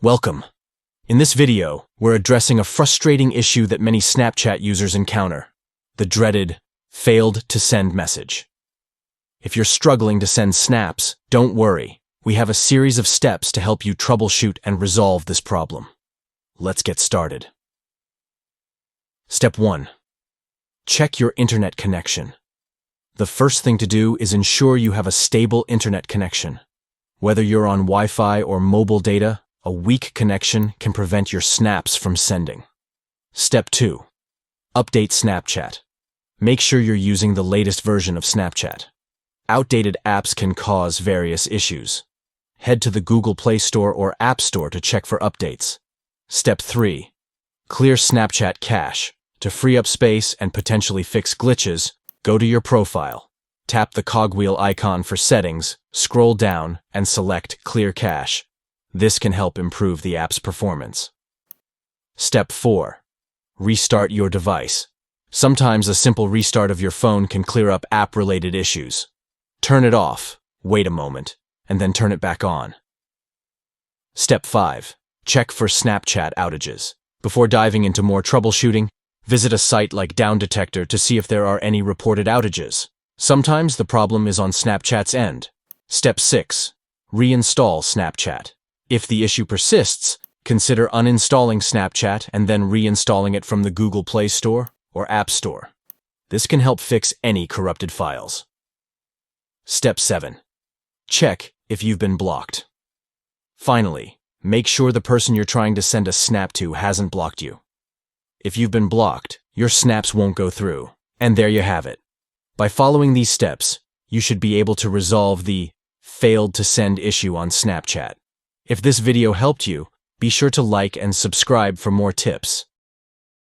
Welcome. In this video, we're addressing a frustrating issue that many Snapchat users encounter, the dreaded failed to send message. If you're struggling to send snaps, don't worry. We have a series of steps to help you troubleshoot and resolve this problem. Let's get started. Step 1. Check your internet connection. The first thing to do is ensure you have a stable internet connection. Whether you're on Wi-Fi or mobile data, a weak connection can prevent your snaps from sending. Step 2. Update Snapchat. Make sure you're using the latest version of Snapchat. Outdated apps can cause various issues. Head to the Google Play Store or App Store to check for updates. Step 3. Clear Snapchat cache. To free up space and potentially fix glitches, go to your profile. Tap the cogwheel icon for settings, scroll down, and select Clear Cache. This can help improve the app's performance. Step 4. Restart your device. Sometimes a simple restart of your phone can clear up app-related issues. Turn it off, wait a moment, and then turn it back on. Step 5. Check for Snapchat outages. Before diving into more troubleshooting, visit a site like Down Detector to see if there are any reported outages. Sometimes the problem is on Snapchat's end. Step 6. Reinstall Snapchat. If the issue persists, consider uninstalling Snapchat and then reinstalling it from the Google Play Store or App Store. This can help fix any corrupted files. Step 7. Check if you've been blocked. Finally, make sure the person you're trying to send a snap to hasn't blocked you. If you've been blocked, your snaps won't go through. And there you have it. By following these steps, you should be able to resolve the failed to send issue on Snapchat. If this video helped you, be sure to like and subscribe for more tips.